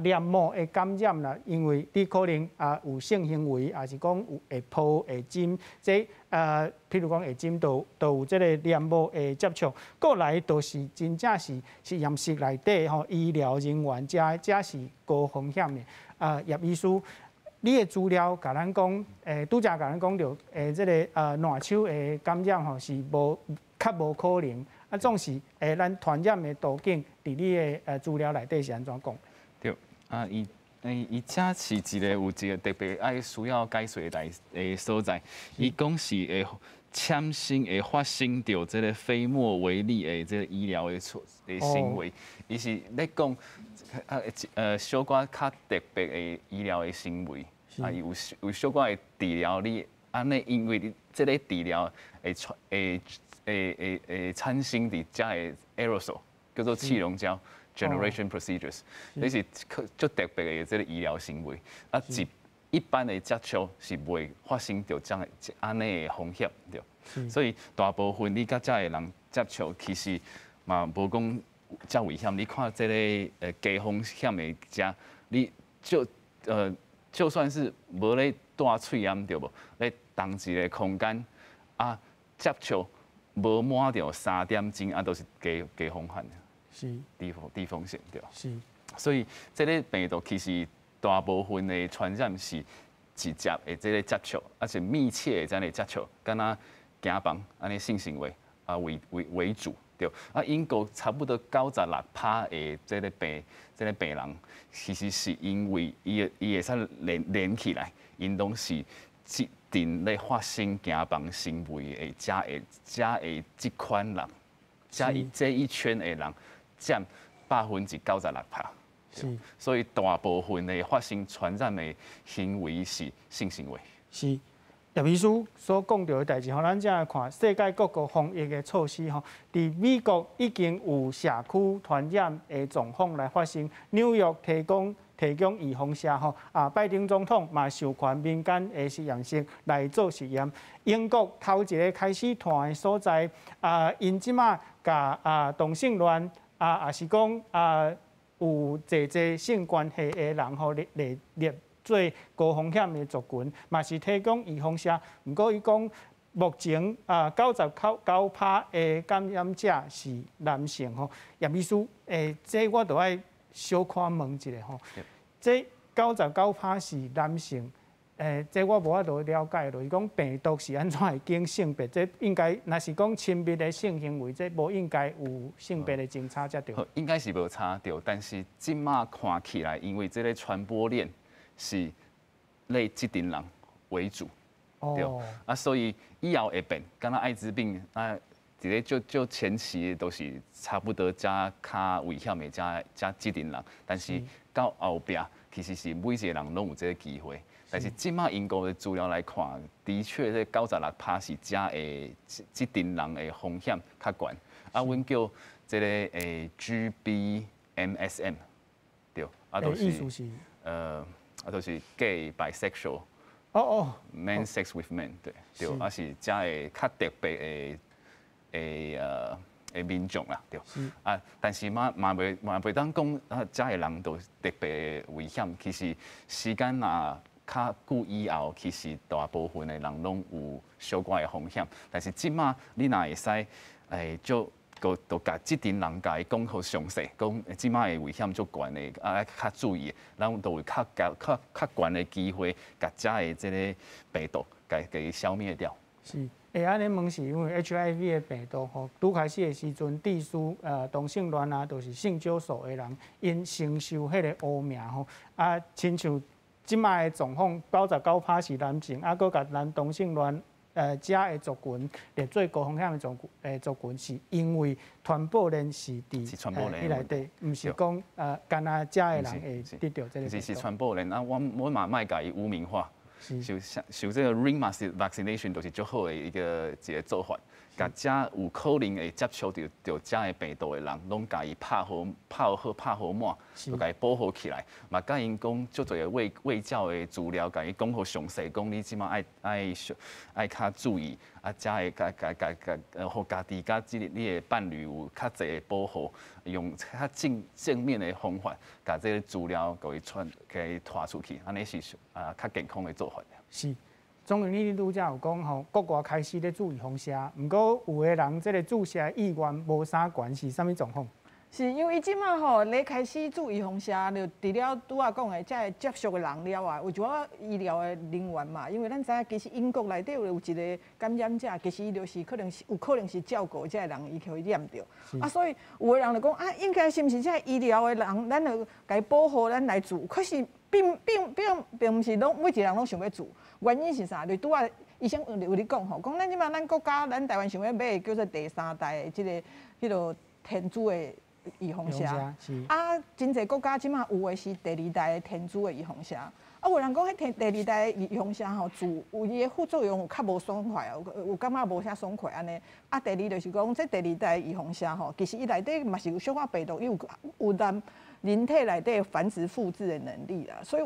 A: 黏膜的感染啦，因为你可能有性行为，也是讲有会抱会针，即譬如讲会针都有即个黏膜的接触，过来都是真正是验室内底吼医疗人员这是高风险的叶医师。你的资料甲咱讲，拄则甲咱讲着，即个烂手的感染吼是较无可能，总是咱传染的途径，伫你的资料内底是安怎讲？
C: 对，伊遮是一个有一个特别爱需要解说的所在，伊讲是会产生会发生着即个非莫为利的即个医疗的行为，伊是咧讲小可较特别的医疗的行为。有小可的治疗，你安尼，因为你这个治疗会产生伫遮的 aerosol， 叫做气溶胶 generation procedures， 这是足特别的这个医疗行为。一般的接触是袂发生着这样安尼的风险，对。所以大部分你甲遮的人接触，其实嘛无讲遮危险。你看这个低风险的遮，你就算是无咧戴喙烟对无，咧同一个空间接触无满着3点钟都是低风险，
A: 是
C: 低风险对。
A: 是，
C: 所以这个病毒其实大部分的传染是直接的这个接触，是密切的这样的接触，敢若行房安尼性行为为主。对，英国差不多96%的这个病人，其实是因为伊会使连起来，因拢是即阵咧发生行房行为的遮即款人，这一圈的人占96%。是，所以大部分的发生传染的行为是性行为。
A: 是。叶医师所讲到的代志，吼，咱才来看世界各国防疫的措施，吼，伫美国已经有社区传染的状况来发生。纽约提供预防针，吼，拜登总统嘛授权民间的实验室来做实验。英国头一个开始团的所在，因即马甲同性恋，也是讲有侪性关系的人，吼列做高风险的族群，嘛是提供预防针。不过伊讲，目前99%的感染者是男性吼。叶医师，这我都爱小可问一下吼。这99%是男性，这我无法度了解咯。伊讲病毒是安怎会经性别？这应该若是讲亲密的性行为，这无应该有性别的侦查才对。
C: 应该是无查到，但是即马看起来，因为这个传播链是类即群人为主，对，所以以后会变，敢若艾滋病一个就前期都是差不多加较危险的加即群人，但是到后壁其实是每一个人拢有这个机会，但是即马英国的资料来看，的确这96%是加的即群人的风险较悬，阮叫这个GBMSM， 对，都是都是 gay bisexual， man sex with men， 对，是遮个较特别的民众啦，对，但是嘛袂当讲遮个人都特别危险，其实时间较久以后，其实大部分的人拢有小可的风险，但是即马你若会使就甲即群人甲伊讲好详细，讲即马的危险足悬的，较注意，咱就会较悬的机会，甲遮的即个病毒甲伊消灭掉。
A: 是，安尼问是因为 HIV 的病毒吼，拄开始的时阵，致使同性恋都是性少数的人，因承受迄个污名吼，亲像即卖的状况，99%是男性，佫甲男同性恋。遮的族群列做高风险的族群，是因为传播链是伫内底，毋是讲干那遮的人会得到这个。
C: 是传播链，我嘛莫甲伊污名化。受这个 ring vaccination 都是最好的一个做法，甲遮有可能会接触到遮个病毒的人，拢甲伊拍好满，就甲伊保护起来。嘛，甲因讲足侪个卫教的资料，甲伊讲好详细，讲你即马爱较注意，啊，才会互家己甲你的伴侣有较侪的保护，用较正面的方法，甲这个资料给伊拖出去，安尼是较健康的做法。
A: 是。总经理拄则有讲吼，国外开始咧注意放射，毋过有个人即个注射意愿无啥悬，是啥物状况？
D: 是因为即马吼咧开始注意放射，就除了拄仔讲的，才会接触的人了啊，有一寡医疗的人员嘛，因为咱知影其实英国内底有一个感染者，其实伊就是有可能是照顾这个人，伊互伊染着。啊，所以有个人就讲啊，应该是毋是这个医疗的人，咱就该保护咱来做，可是并毋是拢每一个人拢想要做。原因是啥？就拄仔医生有咧讲吼，讲咱即马咱国家咱台湾想要买叫做第3代的迄个天珠的预防射，啊，真侪国家即马有诶是第2代的天珠的预防射。啊，有人讲迄第2代的预防射吼，有伊诶副作用有较无爽快，有感觉无啥爽快安尼。啊，第二就是讲这第2代预防射吼，其实伊内底嘛是有小可病毒，伊有咱人体内底繁殖复制的能力啦，所以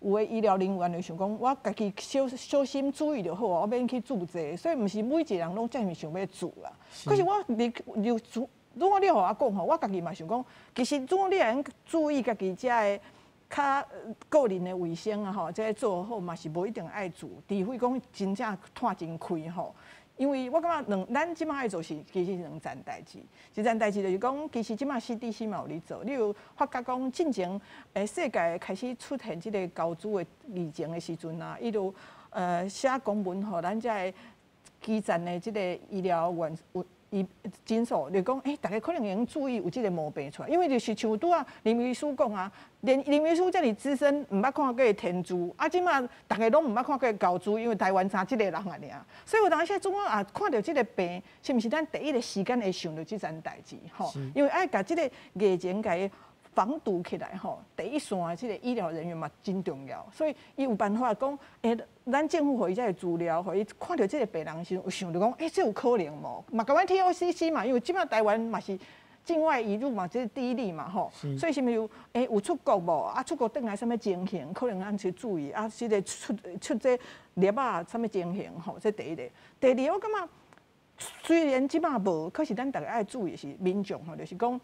D: 有诶医疗人员就想讲，我家己小心注意就好，我免去注射，所以毋是每一个人拢这么想要做啦。可是我如果你互我讲吼，我家己嘛想讲，其实如果你会注意家己遮个较个人的卫生啊吼，这做好嘛是无一定爱做，除非讲真正摊真开吼。因为我感觉咱即马爱做是其实2件代志，一件代志就是讲，其实即马 CDC 嘛有咧做，你有发觉讲进前世界开始出现即个高猪的疫情的时阵啊，伊就写公文互咱遮个基层的即个医疗员诊所，就讲大家可能会用注意有即个毛病出来，因为就是像拄啊林医师讲啊，连林医师遮尔资深，毋捌看过天珠，啊，即马大家拢毋捌看过高珠，因为台湾差即个人啊尔，所以有当时总啊看到即个病，是毋是咱第一个时间会想到即件代志吼？因为爱甲即个疫情甲伊防堵起来吼，第一线的即个医疗人员嘛真重要，所以伊有办法讲，咱政府互伊遮个资料，互伊看到即个病人时，有想到讲，这有可能无？嘛，甲阮 TOCC 嘛，因为即摆台湾嘛是境外移入嘛，这是第一例嘛吼，所以是毋是有出国无？啊，出国转来什么情形，可能咱去注意啊，即个出这粒啊，什么情形吼？这第一个。第二，我感觉虽然即摆无，可是咱大家爱注意是民众吼，就是讲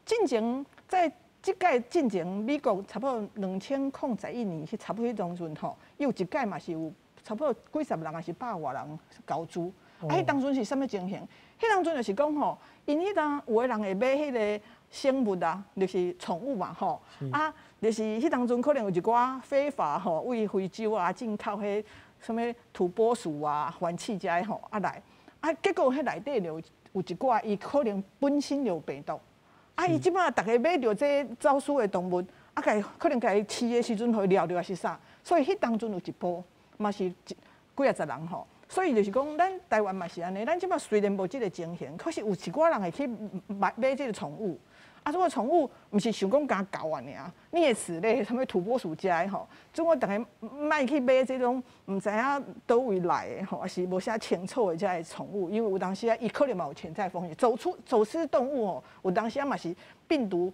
D: 进前在。即届进前，美国差不多2011年去差不多迄当阵吼，伊有一届嘛是有差不多几十人还是100外人高猪。啊，迄当阵是啥物情形？迄当阵就是讲吼，因迄当有个人会买迄个生物啊，就是宠物嘛吼。啊，就是迄当阵可能有一寡非法吼，为非洲啊进口迄什物土拨鼠啊、环气遮吼来。啊，结果迄内底就有一寡伊可能本身就有病毒。啊！伊即摆大家买着这走私的动物，啊，可能甲伊饲的时阵，互伊撩着还是啥，所以迄当阵有一波，嘛是几啊十人吼。所以就是讲，咱台湾嘛是安尼，咱即摆虽然无即个情形，可是有一寡人会去买即个宠物。啊，这个宠物毋是想讲敢搞啊尔，啮齿类，什么土拨鼠食的吼，总我大家莫去买这种毋知影倒位来的吼，还是无啥清楚的这个宠物，因为有当时啊，伊可能嘛有潜在风险，走私动物哦，有当时啊嘛是病毒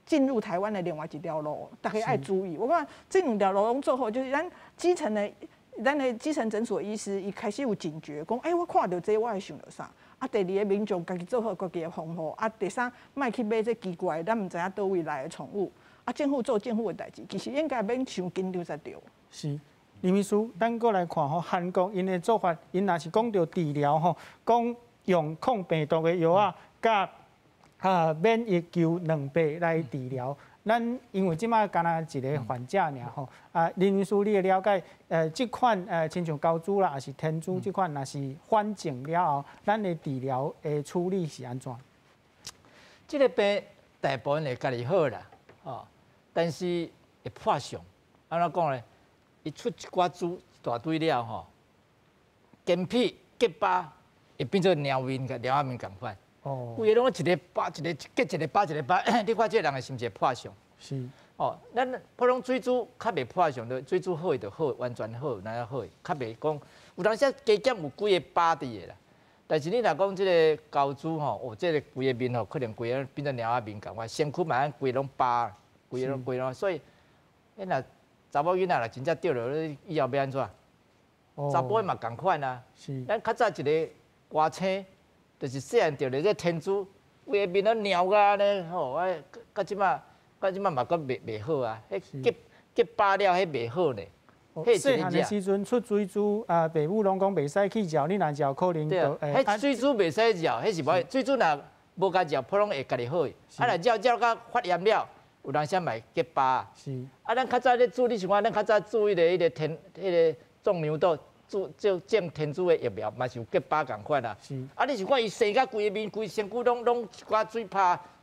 D: 进入台湾的另外一条路，大家爱注意。我讲这2条路拢做好，就是咱的基层诊所医师，伊开始有警觉，讲我看到这我会想到啥。啊，第二个民众家己做好家己的防护，啊，第三，莫去买这奇怪，咱毋知影倒位来的宠物，啊，政府做政府的代志，其实应该免伤紧张才对。
A: 是，林医师，咱过来看吼，韩国因的做法，因若是讲到治疗吼，讲用抗病毒的药啊，甲免疫球2倍来治疗。咱因为即摆敢若一个患者尔吼，林医师你的了解，即款亲像高珠啦，还是天珠即款，若是反症了后，咱的治疗的处理是安怎？
B: 即个病大部分会家己好啦，但是会破相。安怎讲咧？伊出一寡珠一大堆了吼，间皮结疤会变做猫面甲猫仔面共款。有诶，拢一个疤一个结一个疤一个疤，你看这个人的心是破相。
A: 是。
B: 咱普通水珠较袂破相，就水珠好就好，完全好，哪样好？较袂讲，有当时加减有几个疤伫诶啦。但是你若讲即个高猪吼，这个规个面吼，可能规个变做猫仔面共款，身躯嘛规拢疤，规拢，所以，你若查某囡仔若真正着了，以后要安怎？查甫嘛共款啊。咱较早一个歌星，就是细汉着了这天珠，规个面都猫啊呢，吼，到即马嘛阁袂好啊，迄结疤了，迄袂好呢。
A: 细汉的时阵出水珠啊，父母拢讲袂使去嚼，你若嚼可能
B: 对啊，迄水珠袂使嚼，迄是无水珠若无甲嚼，普通会家己好。啊，若嚼到发炎了，有当时嘛结疤。是。啊，咱较早咧煮，你想看，咱较早煮迄个种牛肚，煮种天珠的疫苗，嘛是有结疤共款啊。是。啊，你想看伊生甲规个面、规身躯拢一寡水泡，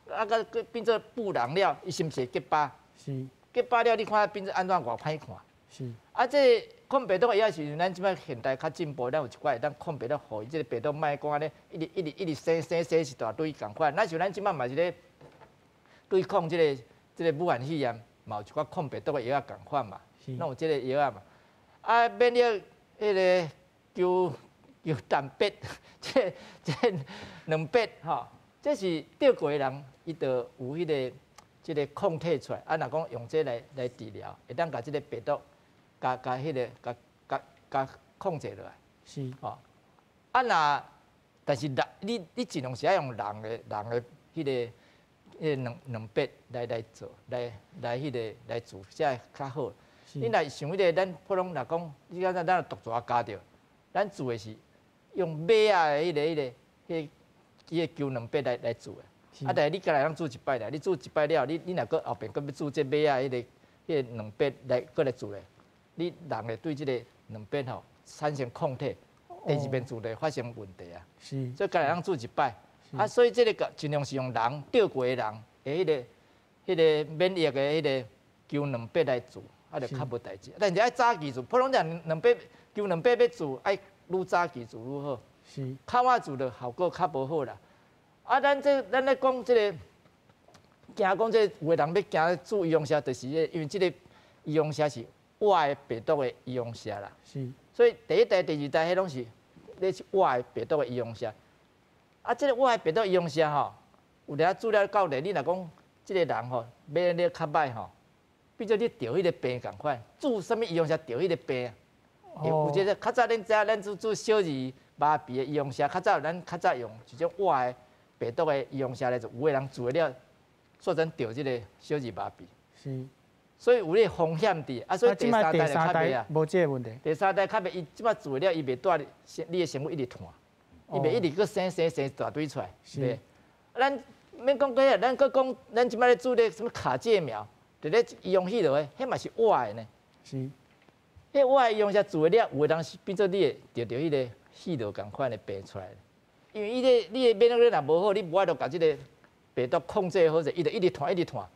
B: 啊，甲变做布人了，伊是毋是结疤？是。结疤了，你看变做安怎偌歹看？是。啊，这抗病毒的药是咱即摆现代较进步，咱有一寡会当抗病毒，互伊这个病毒莫讲安尼，一直生一大堆共款。咱像咱即摆嘛是咧对抗这个武汉肺炎，嘛有一寡抗病毒的药仔共款嘛，拢有这个药仔嘛。啊，免了迄个球蛋白，这卵白吼，这是得过的人，伊就有迄个这个抗体出来。啊，若讲用这来治疗，会当甲这个病毒。甲控制落来，是吼。啊那，但是你尽量是爱用人的迄个卵白来做，来迄个来做，才会较好。你若想迄个，咱普通若讲，你看咱毒蛇加着，咱做的是用马仔的迄个球卵白来做的。啊，但是你家来通做一摆啦，你做一摆了，你若搁后边搁要做这马仔迄个卵白搁来做咧。你人会对即个卵白吼产生抗体，第二遍做就发生问题啊。是，所以家己通做一摆。啊，所以即个尽量是用人钓过的人的迄个免疫的迄个球卵白来做，啊就较无代志。但是爱早期做，普通人球卵白要做，爱愈早期做愈好。是，较晚做就效果较无好啦。啊，咱咧讲即个，惊讲即有个人要惊做医用车，就是因为即个医用车是。活的病毒的医用车啦，是，所以第一代、第二代迄拢是咧活的病毒的医用车。啊，即个活的病毒医用车吼，有咧资料交代，你若讲即个人吼，买咧较歹吼，比做你得迄个病共款，做啥物医用车得迄个病。有一个较早咱做小儿麻痹的医用车，咱较早用一种活的病毒的医用车来做，有个人做了，做成得即个小儿麻痹。是。所以有咧风险伫，啊，所以第三代就较袂啊，
A: 无这个问题。
B: 第三代较袂，伊即摆做了，伊袂带你的身躯一直传，伊袂一直搁生一大堆出来。是。咱免讲过啊，咱搁讲，咱即摆咧做咧什么卡介苗，就咧医用迄落诶，迄嘛是活的呢。是。迄活的医用下做了，有个当时变做你会得到迄个迄落共款的病出来。因为你的免疫力若无好，你无法度甲即个病毒控制好势，伊就一直传一直传。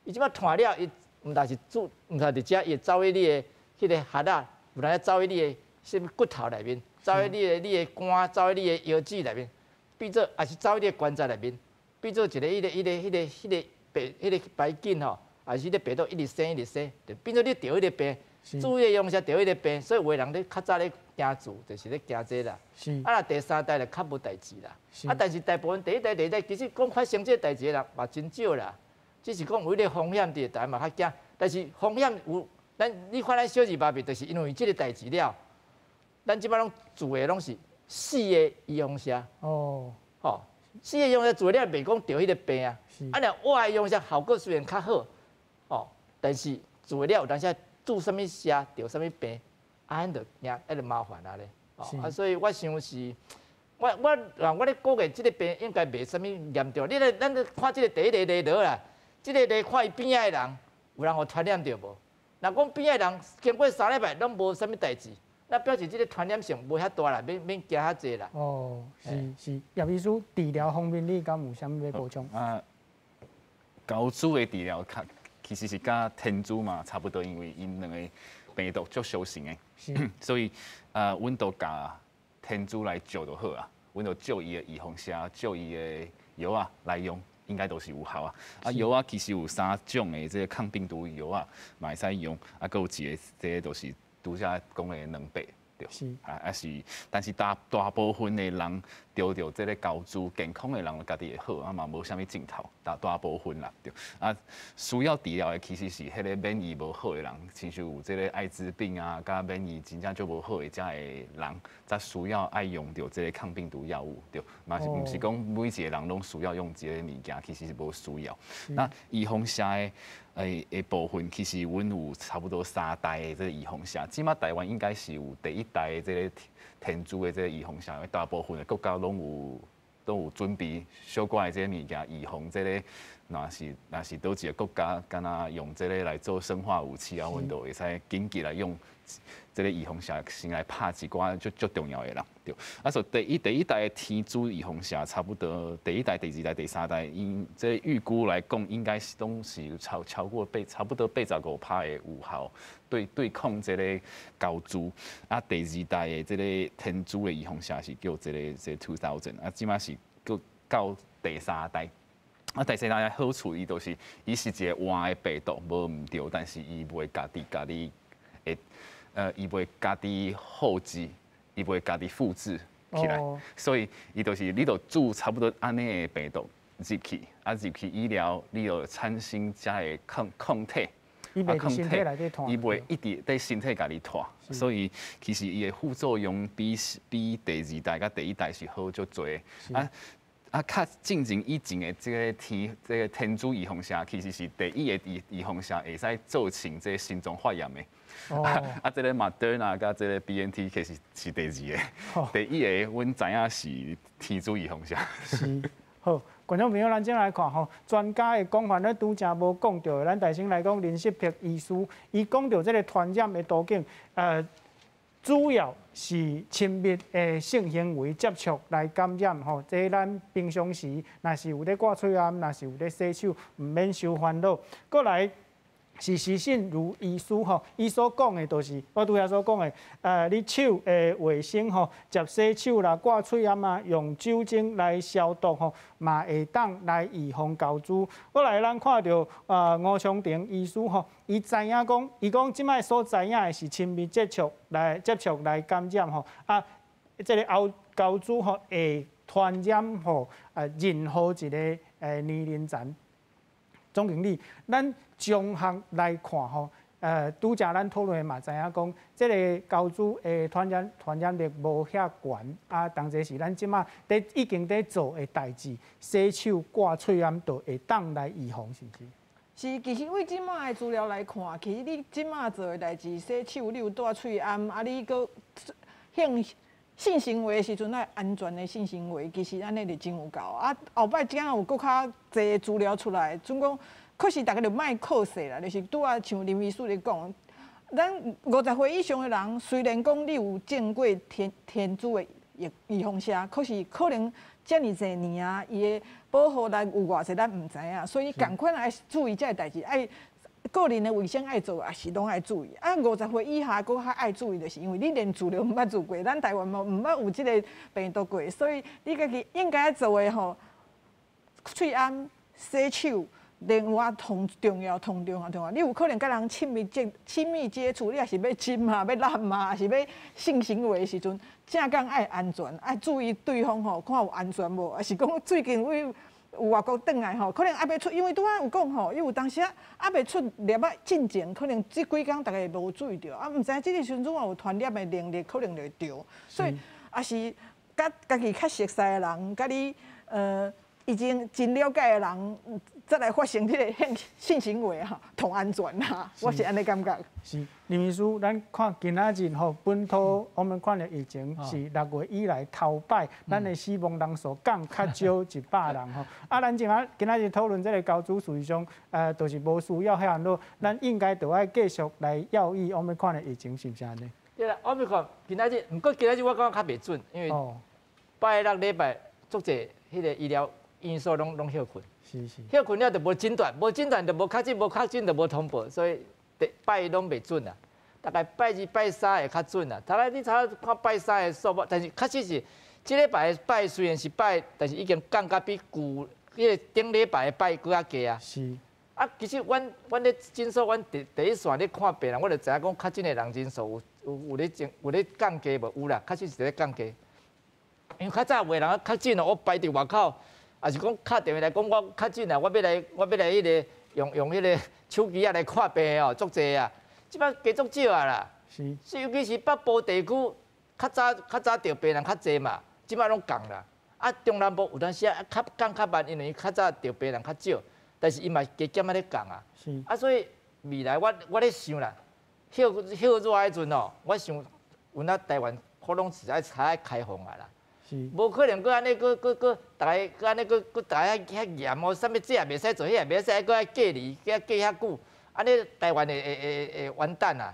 B: 伊即摆传了，伊毋但是煮，毋但是食，伊会走去你的迄个核仔，有当走去你的什么骨头内面，走去你的肝，走去你的腰子内面，变做也是走去你的关节内面，变做一个迄个白菌吼，也是迄个病毒一直生，就变做你得迄个病，注意用下得迄个病，所以有个人咧较早咧惊住，就是咧惊这啦。啊，第三代就较无代志啦。啊，但是大部分第一代、第二代其实讲发生这代志的人嘛真少啦。只是讲有迄个风险伫，大家嘛较惊。但是风险有，你看咱小儿麻痹，就是因为即个代志了，咱即摆拢做的拢是死的医用车。哦。吼，死的医用车做了，袂讲得迄个病啊。啊，若活的医用车效果虽然较好，哦，但是做了有当时做啥物车得啥物病，安就麻烦啊咧。哦，啊，所以我想是。我咧估计即个病应该袂啥物严重。咱咧看即个第一个例啦。即个来看伊边仔的人，有人互传染着无？若讲边仔的人经过3礼拜拢无啥物代志，那表示即个传染性无遐大啦，免惊遐济啦。
A: 哦，是。叶医师，治疗方面你敢有啥物要补充？
C: 高猪的治疗其实是甲天猪嘛差不多，因为因两个病毒足相似的，所以阮都甲天猪来照就好啊，阮就照伊的预防针、照伊的药啊来用。应该都是有效啊！啊，药啊，其实有3种的这个抗病毒药啊，嘛会使用。啊，佮有一个，这个就是拄则讲的卵白，对。是。是，但是大部分的人得到这个高猪健康的人家己会好，啊嘛无啥物镜头，大部分啦，对。啊，需要治疗的其实是迄个免疫无好的人，亲像有这个艾滋病啊，甲免疫真正就无好的遮的人，才需要爱用到这个抗病毒药物，对。嘛是毋是讲每一个人拢需要用这个物件，其实是无需要。那预防射的部分，其实阮有差不多3代的这个预防射，即马台湾应该是有第1代的这个天珠的这个预防射，大部分的国家拢有准备小可的这个物件预防这个，若是倒一个国家敢若用这个来做生化武器啊，阮就会使紧急来用这个预防射先来拍一寡足重要的人，对。啊，所以第一代的天珠预防射差不多第1代、第2代、第3代，因这预估来讲，应该是都是超过差不多85%的有效。对抗这个高猪，啊，第2代的这个天珠的预防射是叫这个2000，啊，即马是到第3代，啊，第3代的好处伊就是伊是一个活的病毒，无毋对，但是伊袂家己伊袂家己复制，伊袂家己复制起来，所以伊就是你著注差不多安尼的病毒入去，啊入去医疗，你就产生遮的抗体。
A: 伊袂伫身体内底拖，
C: 伊袂一直在身体家己拖，所以其实伊的副作用比第2代甲第1代是好足多。较进前以前的这个天珠预防射，其实是第1个预防射会使造成这个心脏发炎的。这个 Moderna 甲这个 BNT 其实是第2个，第1个阮知影是天珠预防射。
A: 是好。观众朋友，咱先来看吼，专家的讲法咧，拄则无讲到的。咱大先来讲林世平医师，伊讲到这个传染的途径，主要是亲密的性行为接触来感染吼。这咱平常时若是有咧挂嘴暗，若是有咧洗手，毋免伤烦恼。过来。是实信如医师吼，伊所讲的，就是我拄遐所讲的，你手的卫生吼，接洗手啦、挂嘴暗啊，用酒精来消毒吼，嘛会当来预防高猪。过来咱看到吴昌庭医师吼，伊知影讲，伊讲即摆所知影的是亲密接触来感染吼，啊，这个高猪吼会传染吼任何一个年龄层。总经理，咱综合来看吼，拄则咱讨论嘛，知影讲，这个高猪的传染力无遐悬，啊，同时是咱即马已经在做的代志，洗手、挂嘴暗，都会当来预防，是不是？
D: 是，其实为即马的资料来看，其实你即马做的代志，洗手，你有戴嘴暗，啊，你搁性行为的时阵，那安全的性行为，其实安尼就真有够。啊，后摆怎有搁较侪资料出来，总讲，可是大家就莫靠势啦，就是拄啊像林医师咧讲，咱50岁以上的人，虽然讲你有见过天珠的预防射，可是可能遮尔侪年啊，伊的保护力有偌济，咱毋知影，所以赶快来注意这个代志，爱。个人的卫生爱做，也是拢爱注意。啊，50岁以下搁较爱注意，就是因为你连治疗毋捌做过，咱台湾毋捌有即个病毒过，所以你家己应该做的吼，喙暗、洗手，另外同重要。你有可能甲人亲密接触，你也是要亲嘛，要揽嘛，还是要性行为的时阵，正讲爱安全，爱注意对方吼，看有安全无，还是讲最近有外国转来吼，可能还袂出，因为拄仔有讲吼，伊有当时还袂出粒仔进前，可能即几工大家无注意到，啊，毋知即个时阵有传染的能力，可能就会着，所以也是家己较熟悉的人，甲你已经真了解的人，再来发生即个性行为哈，同安全啦，我是安尼感觉。
A: 是林医师，咱看今仔日吼，本土我们看的疫情是6月以来头摆，咱的死亡人数降较少100人吼。啊，咱今仔日讨论这个高猪属于上，就是无需要遐多，咱应该就要继续来要医我们看的疫情是毋是安尼？
B: 对啦，我们看今仔日，不过今仔日我感觉较袂准，因为拜六礼拜足侪迄个医疗因素拢休困。休困了就无诊断，无诊断就无确诊，无确诊就无通报，所以拜一拢袂准啦。大概拜2、拜3会较准啦。大概你看拜3的数目，但是确实是即礼拜的拜虽然是拜，但是已经降到比旧迄个顶礼拜的拜更较低啊。
A: 是。
B: 啊，其实阮咧诊所，阮第一线咧看病人，我就知影讲确诊的人人数有咧降低无？有啦，确实是咧降低。因为较早袂人较紧哦，我排伫外口，也是讲敲电话来讲，我较紧啊，我要来迄个用迄个手机啊来看病哦，足济啊，即摆加足少啊啦。是，尤其是北部地区，较早着病人较济嘛，即摆拢降啦。啊，中南部有当时啊较慢，因为较早着病人较少，但是伊嘛加减啊咧降啊。啊，所以未来我咧想啦，热诶阵哦，我想有那台湾可能是才开放啊啦。无可能，佮安尼，佮大家，佮安尼，佮大家遐严哦，啥物这也袂使做，迄也袂使，佮爱隔离，佮隔遐久，安尼台湾会完蛋啊！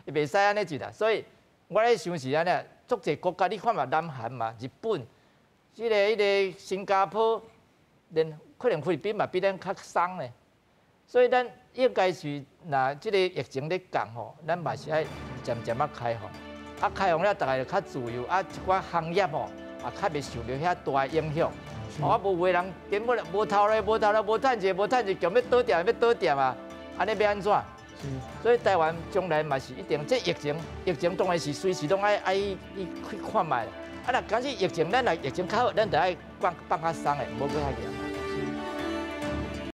B: 袂使安尼做啦。所以我咧想是安尼，足侪国家你看嘛，南韩嘛、日本，迄个新加坡，连可能菲律宾嘛比咱较松呢。所以咱应该是，若即个疫情咧降吼，咱嘛是爱渐渐啊开放。啊，开放了，大家就较自由，啊，一寡行业吼，啊，较袂受到遐大影响。啊，无有人根本无头咧，无趁钱，强要倒店啊，安尼要安怎？所以台湾将来嘛是一定，这疫情当然是随时拢爱去看卖。啊，若讲起疫情，咱若疫情较好，咱就爱放较松的，无搁遐严。